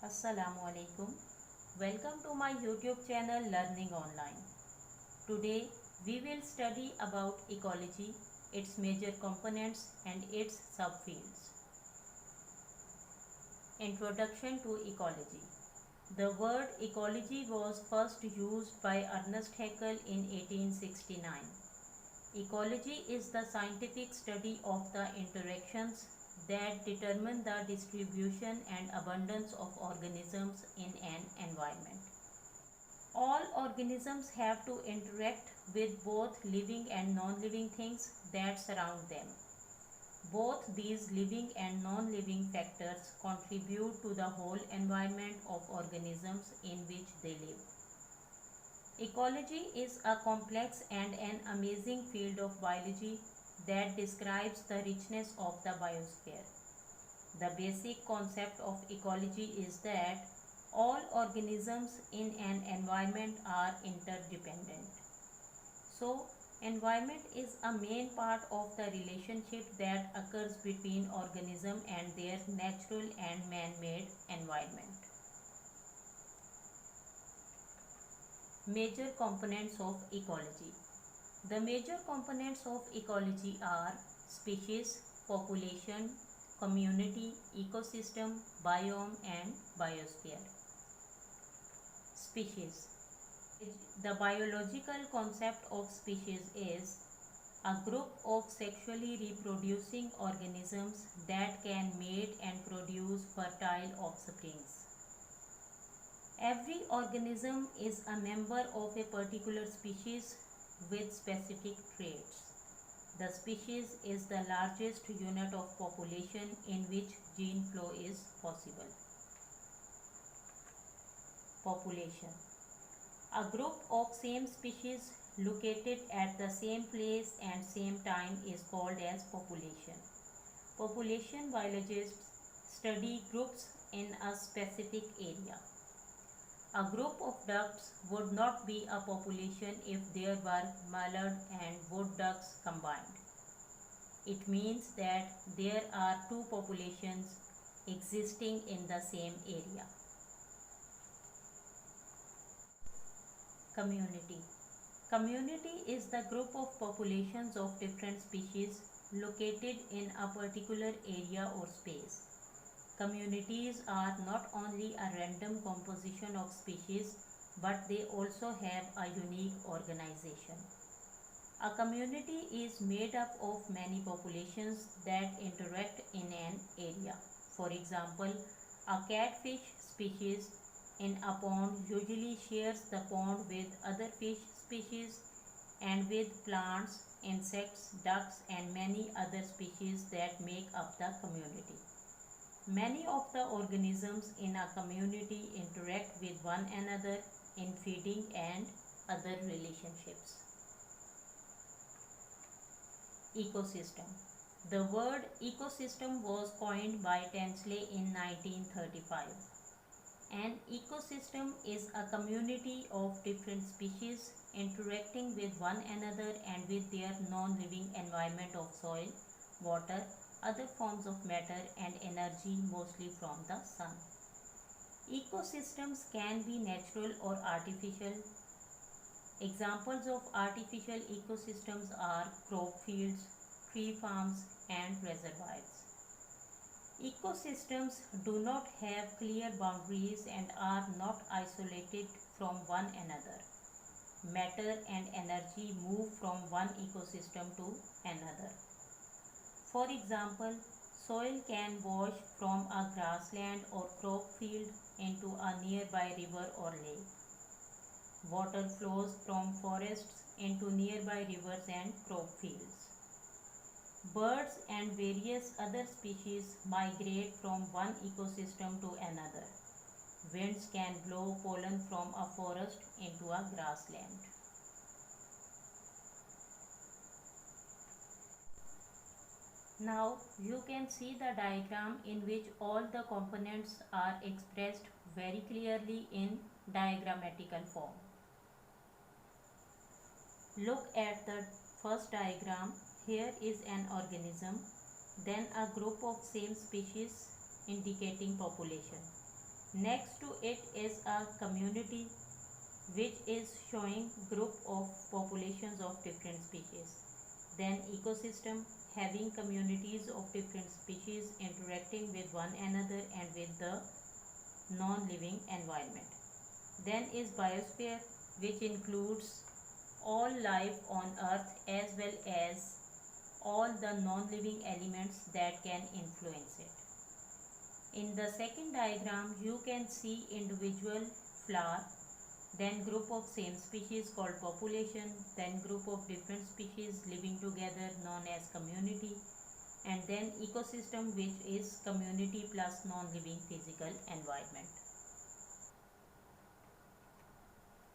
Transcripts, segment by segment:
Assalamu alaikum. Welcome to my YouTube channel Learning Online. Today we will study about ecology, its major components and its subfields. Introduction to ecology. The word ecology was first used by Ernest Haeckel in 1869. Ecology is the scientific study of the interactions that determine the distribution and abundance of organisms in an environment. All organisms have to interact with both living and non-living things that surround them. Both these living and non-living factors contribute to the whole environment of organisms in which they live. Ecology is a complex and an amazing field of biology that describes the richness of the biosphere. The basic concept of ecology is that all organisms in an environment are interdependent. So, environment is a main part of the relationship that occurs between organism and their natural and man-made environment. Major components of ecology. The major components of ecology are species, population, community, ecosystem, biome and biosphere. Species. The biological concept of species is a group of sexually reproducing organisms that can mate and produce fertile offsprings. Every organism is a member of a particular species with specific traits. The species is the largest unit of population in which gene flow is possible. Population. A group of same species located at the same place and same time is called as population. Population biologists study groups in a specific area. A group of ducks would not be a population if there were mallard and wood ducks combined. It means that there are two populations existing in the same area. Community. Community is the group of populations of different species located in a particular area or space. Communities are not only a random composition of species, but they also have a unique organization. A community is made up of many populations that interact in an area. For example, a catfish species in a pond usually shares the pond with other fish species and with plants, insects, ducks, and many other species that make up the community. Many of the organisms in a community interact with one another in feeding and other relationships. Ecosystem. The word ecosystem was coined by Tinsley in 1935. An ecosystem is a community of different species interacting with one another and with their non-living environment of soil, water, other forms of matter and energy, mostly from the sun. Ecosystems can be natural or artificial. Examples of artificial ecosystems are crop fields, tree farms and reservoirs. Ecosystems do not have clear boundaries and are not isolated from one another. Matter and energy move from one ecosystem to another. For example, soil can wash from a grassland or crop field into a nearby river or lake. Water flows from forests into nearby rivers and crop fields. Birds and various other species migrate from one ecosystem to another. Winds can blow pollen from a forest into a grassland. Now you can see the diagram in which all the components are expressed very clearly in diagrammatical form. Look at the first diagram. Here is an organism, then a group of same species indicating population. Next to it is a community, which is showing group of populations of different species. Then ecosystem, having communities of different species interacting with one another and with the non-living environment. Then is biosphere, which includes all life on earth as well as all the non-living elements that can influence it. In the second diagram, you can see individual flower, then group of same species called population, then group of different species living together known as community, and then ecosystem, which is community plus non-living physical environment.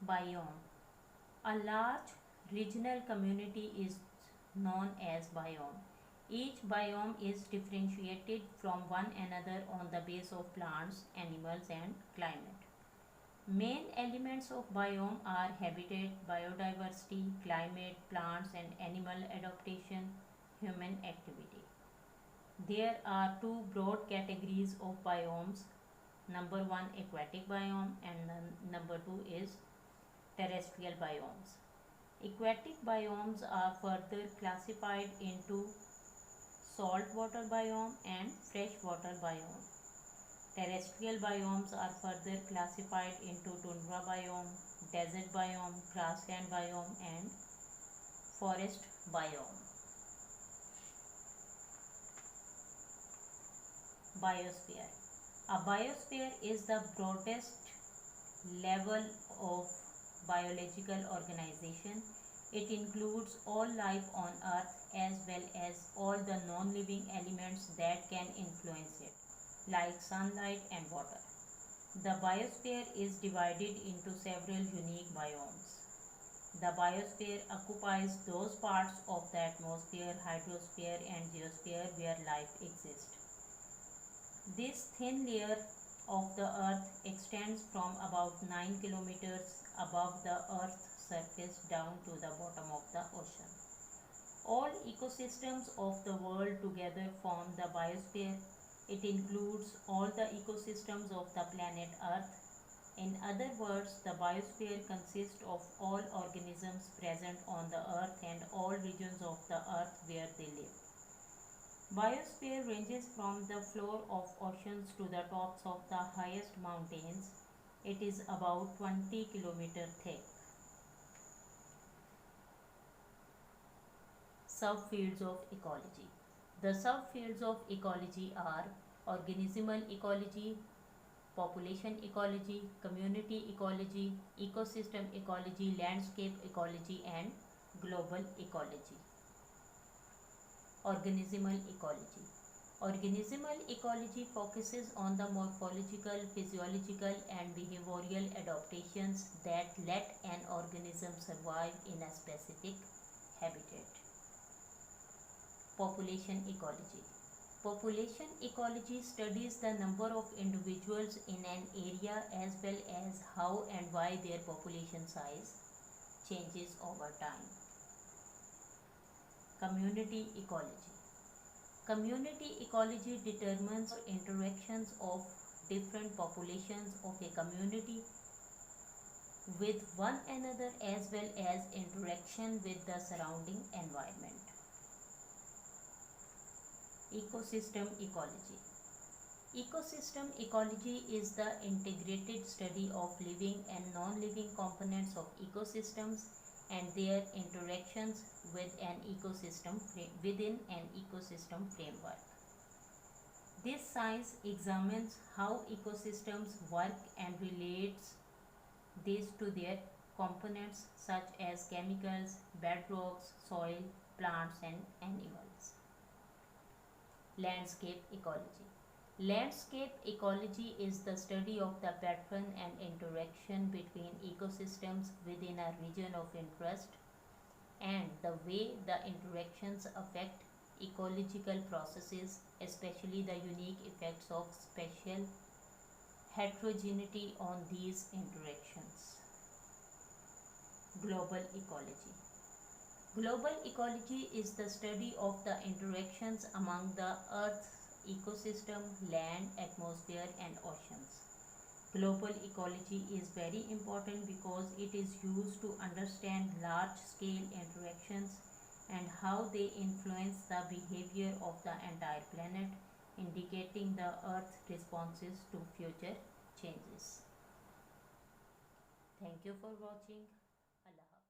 Biome. A large regional community is known as biome. Each biome is differentiated from one another on the basis of plants, animals, and climate. Main elements of biome are habitat, biodiversity, climate, plants and animal adaptation, human activity. There are two broad categories of biomes. Number one, aquatic biome, and number two is terrestrial biomes. Aquatic biomes are further classified into saltwater biome and freshwater biome. Terrestrial biomes are further classified into tundra biome, desert biome, grassland biome and forest biome. Biosphere. A biosphere is the broadest level of biological organization. It includes all life on earth as well as all the non-living elements that can influence it, like sunlight and water. The biosphere is divided into several unique biomes. The biosphere occupies those parts of the atmosphere, hydrosphere and geosphere where life exists. This thin layer of the earth extends from about 9 kilometers above the earth's surface down to the bottom of the ocean. All ecosystems of the world together form the biosphere. It includes all the ecosystems of the planet Earth. In other words, the biosphere consists of all organisms present on the earth and all regions of the earth where they live. Biosphere ranges from the floor of oceans to the tops of the highest mountains. It is about 20 kilometers thick. Subfields of ecology. The subfields of ecology are organismal ecology, population ecology, community ecology, ecosystem ecology, landscape ecology and global ecology. Organismal ecology. Organismal ecology focuses on the morphological, physiological and behavioral adaptations that let an organism survive in a specific habitat. Population ecology. Population ecology studies the number of individuals in an area as well as how and why their population size changes over time. Community ecology. Community ecology determines interactions of different populations of a community with one another as well as interaction with the surrounding environment. Ecosystem ecology. Ecosystem ecology is the integrated study of living and non-living components of ecosystems and their interactions within an ecosystem framework. This science examines how ecosystems work and relates this to their components such as chemicals, bedrocks, soil, plants and animals. Landscape ecology. Landscape ecology is the study of the pattern and interaction between ecosystems within a region of interest and the way the interactions affect ecological processes, especially the unique effects of spatial heterogeneity on these interactions. Global ecology. Global ecology is the study of the interactions among the Earth's ecosystem, land, atmosphere and oceans. Global ecology is very important because it is used to understand large scale interactions and how they influence the behavior of the entire planet, indicating the Earth's responses to future changes. Thank you for watching. Allah Hafiz.